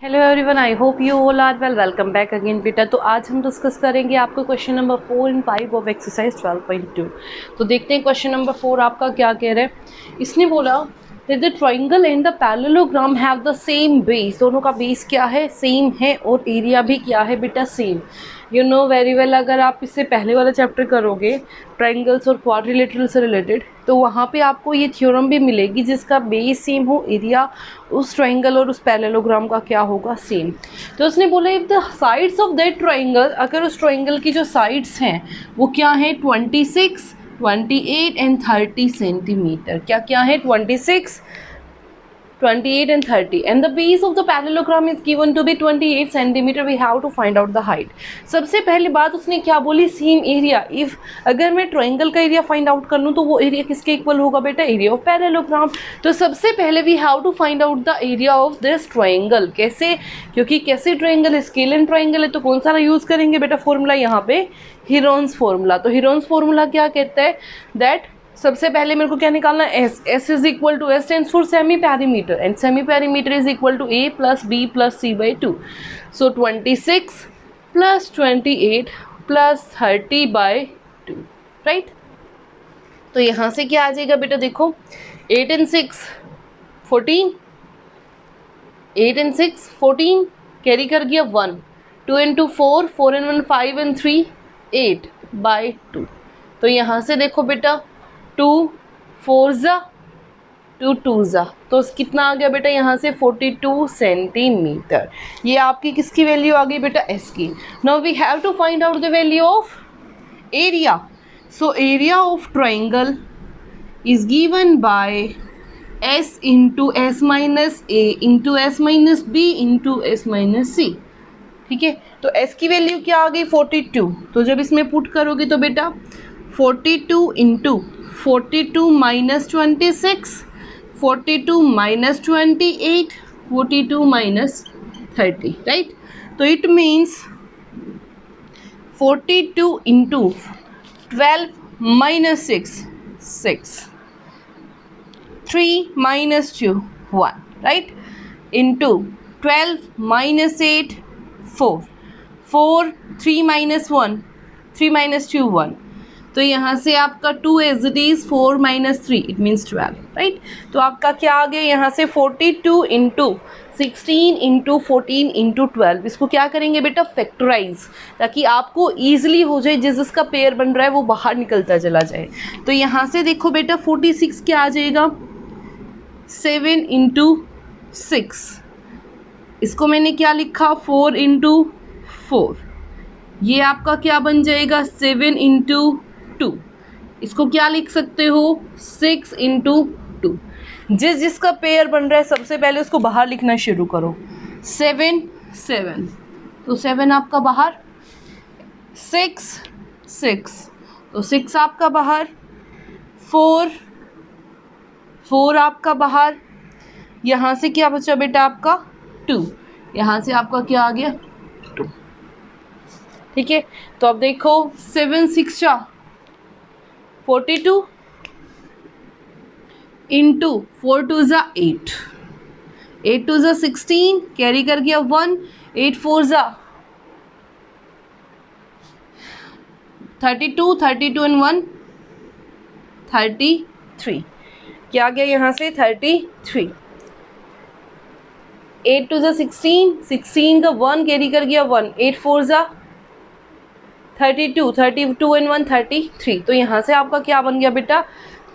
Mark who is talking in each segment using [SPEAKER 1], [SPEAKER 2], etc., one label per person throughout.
[SPEAKER 1] Hello everyone, I hope you all are well. Welcome back again बेटा। तो आज हम डिस्कस करेंगे आपको question number 4 and 5 of exercise 12.2। तो देखते हैं क्वेश्चन नंबर 4 आपका क्या कह रहा है। इसने बोला that the triangle and the parallelogram have the same base। दोनों का बेस क्या है, सेम है, और एरिया भी क्या है बेटा, same. You know very well, अगर आप इससे पहले वाला चैप्टर करोगे ट्राइंगल्स और क्वाड्रिलेटरल से रिलेटेड, तो वहाँ पे आपको ये थ्योरम भी मिलेगी जिसका बेस सेम हो, एरिया उस ट्राइंगल और उस पैरेललोग्राम का क्या होगा, सेम। तो उसने बोला if the sides of that triangle, अगर उस ट्राइंगल की जो साइड्स हैं वो क्या है, 26, 28 एंड 30 सेंटीमीटर। क्या क्या है, 26, 28 and 30, and the base of the parallelogram is given to be 28 centimeter. We have to find out the height। सबसे पहली बात उसने क्या बोली, सेम एरिया। इफ अगर मैं ट्राइंगल का एरिया फाइंड आउट कर लूँ तो वो एरिया किसके इक्वल होगा बेटा, एरिया ऑफ पैरेललोग्राम। तो सबसे पहले we have to find out the area of this triangle. कैसे, क्योंकि कैसे ट्राइंगल स्केल एंड ट्राइंगल है, तो कौन सा यूज़ करेंगे बेटा फॉर्मूला, यहाँ पे हीरोन्स फॉर्मूला। तो हीरोन्स फॉर्मूला क्या कहता है, दैट सबसे पहले मेरे को क्या निकालना है, s. S is equal to, s stands for semi perimeter, and semi perimeter is equal to a plus b plus c by 2। So 26 plus 28 plus 30 by 2, right. तो यहाँ से क्या आ जाएगा बेटा, देखो 8 and 6 14, 8 and 6 14, कैरी कर गया 1, 2 and 2 4, 4 and 1 5 and 3 8 बाई 2। तो यहाँ से देखो बेटा 2 4 ज़ा 2 2 ज़ा, तो कितना आ गया बेटा यहाँ से 42 सेंटीमीटर। ये आपकी किसकी वैल्यू आ गई बेटा, एस की। Now we have to find out the value of area. So area of triangle is given by S into S minus A into S minus B into S minus C. ठीक है, तो S की value क्या आ गई 42। तो जब इसमें put करोगे तो बेटा 42 into 42 minus 26, 42 minus 28, 42 minus 30, right. तो it means 42 into 12 minus 6 6, 3 minus 2 1, right, into 12 minus 8 4, 4 3 minus 1 3 minus 2 1। तो यहाँ से आपका 2 as it is 4 minus 3, it means 12, right. तो आपका क्या आ गया यहाँ से 42 इंटू 16 इंटू 14 इंटू 12। इसको क्या करेंगे बेटा, फैक्टराइज, ताकि आपको ईजिली हो जाए, जिसका पेयर बन रहा है वो बाहर निकलता चला जाए। तो यहाँ से देखो बेटा 46 क्या आ जाएगा, 7 इंटू 6। इसको मैंने क्या लिखा, 4 इंटू 4। ये आपका क्या बन जाएगा, 7 इंटू 2। इसको क्या लिख सकते हो, 6 इंटू 2। जिसका पेयर बन रहा है सबसे पहले उसको बाहर लिखना शुरू करो। 7 7, तो 7 आपका बाहर, 6 6, तो 6 आपका बाहर, 4 4 आपका बाहर। यहाँ से क्या बचा बेटा आपका 2, यहाँ से आपका क्या आ गया 2। ठीक है, तो अब देखो 7 6 42 इंटू 4 2 ज़ा 8, 8 2 ज़ा 16, कैरी कर गया 1, 8 4 ज़ा 32, 32 एंड 1 33। क्या गया यहाँ से 33। 8 2 ज़ा 16, 16 का 1 कैरी कर गया 1, 8 4 ज़ा 32, 32 एंड 1 33। तो यहाँ से आपका क्या बन गया बेटा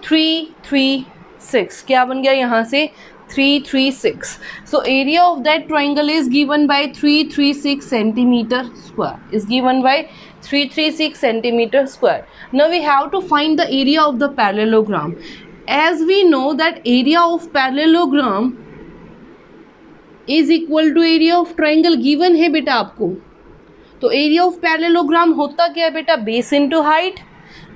[SPEAKER 1] 336। क्या बन गया यहाँ से 336। So area of that triangle is given by 336 centimetre square, is given by 336 centimetre square. Now we have to find the area of the parallelogram. As we know that area of parallelogram is equal to area of triangle given है बेटा आपको। तो area of parallelogram होता क्या है बेटा, base into height,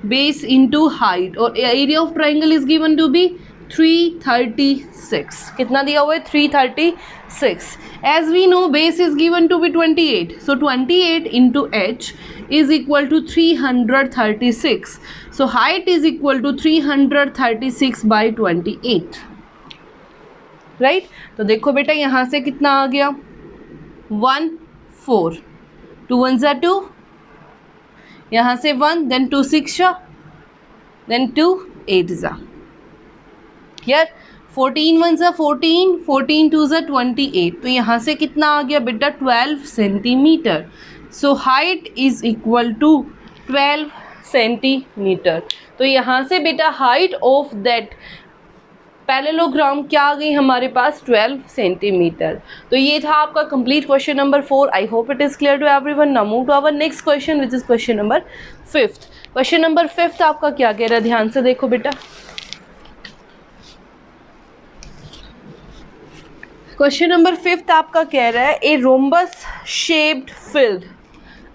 [SPEAKER 1] base into height, और area of triangle is given to be 336। कितना दिया हुआ है 336। As we know base is given to be 28, so 28 into H is equal to 336। So height is equal to 336 by 28, right. तो देखो बेटा यहाँ से कितना आ गया 1 4, 2 1 ज़ा 2, यहाँ से 1, देन 2 6 देन 2 8 ज़ा, यार 14 1 ज़ा 14, 14 2 ज़ा 28, तो यहाँ से कितना आ गया बेटा 12 centimetre. So height is equal to 12 centimetre. तो यहाँ से बेटा हाइट ऑफ दैट पैरेललोग्राम क्या आ गई हमारे पास 12 सेंटीमीटर। तो ये था आपका complete question number 4। I hope it is clear to everyone. Now move to our next question which is question number 5। Question number 5 आपका क्या कह रहा है, ध्यान से देखो बेटा। क्वेश्चन नंबर 5 आपका कह रहा है ए रोम्बस शेप्ड फील्ड।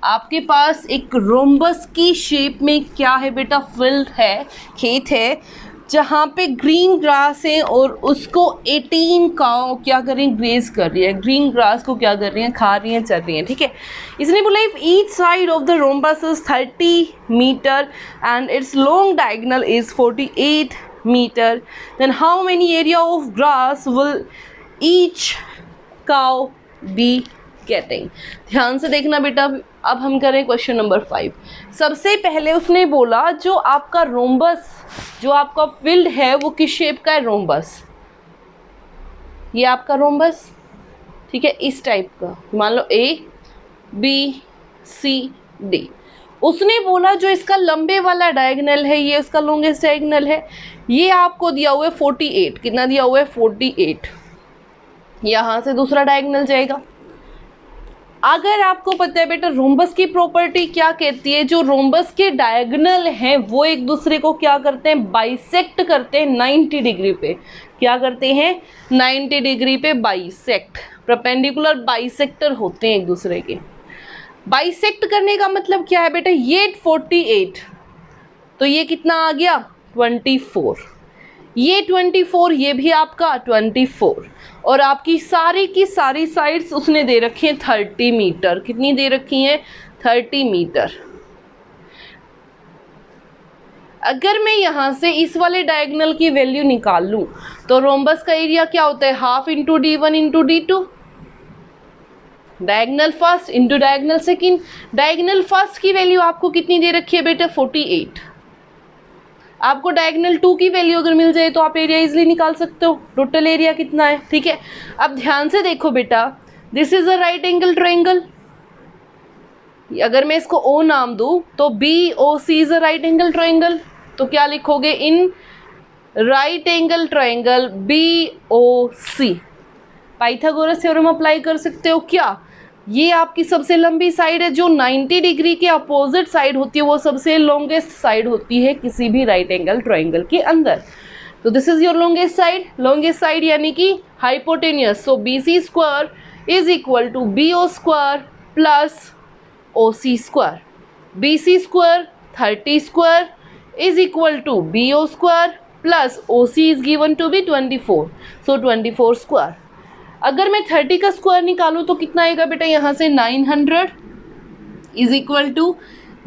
[SPEAKER 1] आपके पास एक रोम्बस की शेप में क्या है बेटा, फील्ड है, खेत है, जहाँ पे ग्रीन ग्रास है और उसको 18 काउ क्या कर रही हैं, ग्रेज कर रही है, ग्रीन ग्रास को क्या कर रही हैं, खा रही हैं, चल रही हैं, ठीक है। इसने बोला if each side of the rhombus is 30 metre and its long diagonal is 48 metre, then how many area of grass will each cow be getting. ध्यान से देखना बेटा। अब हम करें क्वेश्चन नंबर 5। सबसे पहले उसने बोला जो आपका रोम्बस, जो आपका फील्ड है वो किस शेप का है, रोम्बस। ये आपका रोम्बस, ठीक है, इस टाइप का, मान लो A B C D। उसने बोला जो इसका लंबे वाला डायगोनल है, ये इसका लॉन्गेस्ट डायगोनल है, ये आपको दिया हुआ है 48। कितना दिया हुआ है, 48। यहाँ से दूसरा डायगोनल जाएगा। अगर आपको पता है बेटा रोम्बस की प्रॉपर्टी क्या कहती है, जो रोम्बस के डायगोनल हैं वो एक दूसरे को क्या करते हैं, बाइसेक्ट करते हैं 90 डिग्री पे। क्या करते हैं, 90 डिग्री पे बाइसेक्ट, परपेंडिकुलर बाइसेक्टर होते हैं एक दूसरे के। बाइसेक्ट करने का मतलब क्या है बेटा, ये 48 तो ये कितना आ गया 24, ये 24, ये भी आपका 24, और आपकी सारी की सारी साइड्स उसने दे रखी हैं 30 मीटर। कितनी दे रखी हैं, 30 मीटर। अगर मैं यहाँ से इस वाले डायगोनल की वैल्यू निकाल लूँ तो रोम्बस का एरिया क्या होता है, half into D1 into D2, diagonal first into diagonal second. Diagonal first की वैल्यू आपको कितनी दे रखी है बेटा, 48। आपको डायगोनल 2 की वैल्यू अगर मिल जाए तो आप एरिया इजीली निकाल सकते हो, टोटल एरिया कितना है, ठीक है। अब ध्यान से देखो बेटा, this is a right angle triangle. अगर मैं इसको O नाम दूं तो BOC is a right angle triangle. तो क्या लिखोगे, in right angle triangle BOC Pythagoras theorem apply कर सकते हो क्या। ये आपकी सबसे लंबी साइड है, जो 90 डिग्री के अपोजिट साइड होती है वो सबसे लॉन्गेस्ट साइड होती है किसी भी राइट एंगल ट्रायंगल के अंदर। तो this is your longest side, longest side यानी कि hypotenuse. So BC square is equal to BO square plus OC square. BC square 30 square is equal to BO square plus OC is given to be 24, so 24 square. अगर मैं 30 का square निकालूं तो कितना आएगा बेटा, यहाँ से 900 is equal to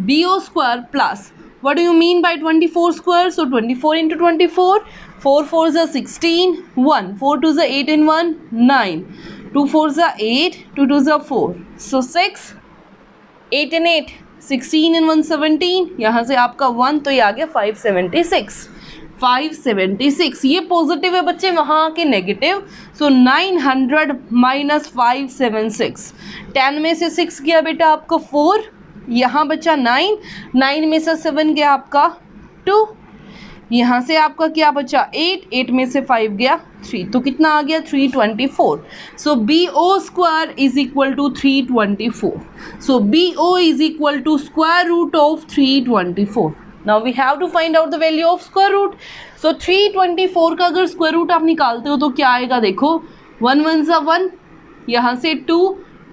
[SPEAKER 1] BO square plus what do you mean by 24 square, so 24 into 24, 4 4 ज़ा 16, 1 4 2 ज़ा 8 and 1 9, 2 4 ज़ा 8, 2 2 ज़ा 4, सो 6, 8 and 8 16 and 1 17, यहाँ से आपका 1 तो ये आ गया 576। 576 ये पॉजिटिव है बच्चे, वहाँ आके नेगेटिव। सो 900 माइनस 576, 10 में से 6 गया बेटा आपका 4, यहाँ बचा 9, 9 में से 7 गया आपका 2, यहाँ से आपका क्या बचा 8, 8 में से 5 गया 3, तो कितना आ गया 324। So BO square is equal to 324। So BO is equal to square root of 324। Now we have to find out the value of square root. So 324 का अगर स्क्वायर रूट आप निकालते हो तो क्या आएगा, देखो 1 1 ज़ा 1, यहाँ से 2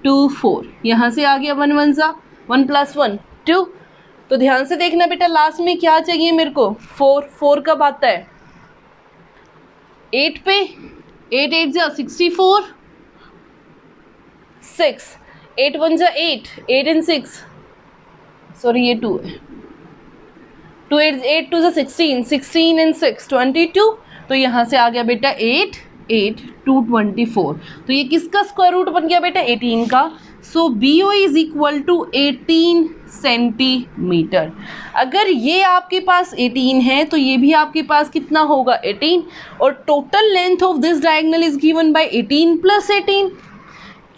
[SPEAKER 1] 2 4, यहाँ से आ गया 1 1 ज़ा 1 प्लस 1 2। तो ध्यान से देखना बेटा, लास्ट में क्या चाहिए मेरे को, 4। 4 कब आता है, 8 पे, 8 8 ज़ा 64, 6 8 1 ज़ा 8, 8 and 6, सॉरी ये 2 है, 2 8 8 2 16, 16 and 6 22, तो यहाँ से आ गया बेटा 8 8 224। तो ये किसका स्क्वायर रूट बन गया बेटा? 18 का। So BO is equal to 18 centimetre. अगर ये आपके पास 18 है तो ये भी आपके पास कितना होगा? 18। और total length of this diagonal is given bye 18 plus 18,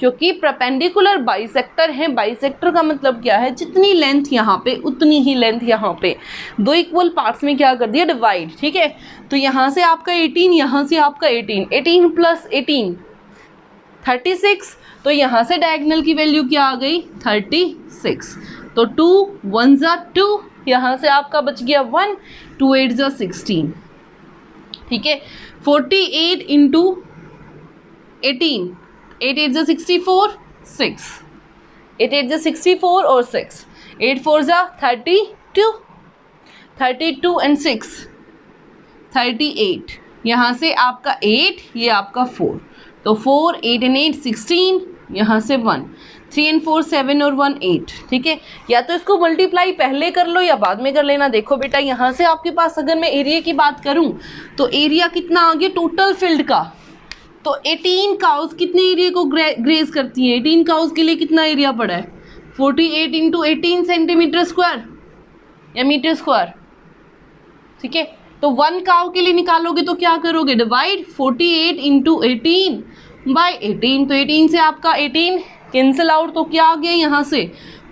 [SPEAKER 1] क्योंकि परपेंडिकुलर बाइसेक्टर है। बाइसेक्टर का मतलब क्या है? जितनी लेंथ यहाँ पे उतनी ही लेंथ यहाँ पे, दो इक्वल पार्ट्स में क्या कर दिया? डिवाइड। ठीक है, तो यहाँ से आपका 18, यहाँ से आपका 18, 18 प्लस 18 36। तो यहाँ से डायगोनल की वैल्यू क्या आ गई? 36। तो 2 1 ज़ा 2, यहाँ से आपका बच गया 1, 2 8 ज़ा 16। ठीक है, 48 इंटू 18, 8 8 ज़ा 64, 6, 8 8 ज़ा 64 और 6, 8 4 ज़ा 32, 32 एंड 6 38। यहाँ से आपका 8, ये आपका 4, तो 4 8 एंड 8 16, यहाँ से 1, 3 एंड 4 7 और 1 8। ठीक है, या तो इसको मल्टीप्लाई पहले कर लो या बाद में कर लेना। देखो बेटा, यहाँ से आपके पास अगर मैं एरिया की बात करूँ तो एरिया कितना आ गया टोटल फील्ड का? तो 18 काउस कितने एरिया को ग्रेज करती है? 18 काउस के लिए कितना एरिया पड़ा है? 48 इंटू 18 सेंटीमीटर स्क्वायर या मीटर स्क्वायर। ठीक है, तो 1 काउ के लिए निकालोगे तो क्या करोगे? Divide 48 into 18 by 18। तो 18 से आपका 18 कैंसिल आउट, तो क्या आ गया यहाँ से?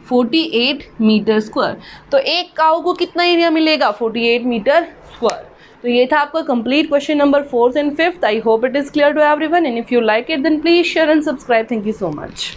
[SPEAKER 1] 48 मीटर स्क्वायर। तो एक काउ को कितना एरिया मिलेगा? 48 मीटर स्क्वायर। तो ये था आपका complete question number 4th and 5th। I hope it is clear to everyone, and if you like it then please share and subscribe. Thank you so much.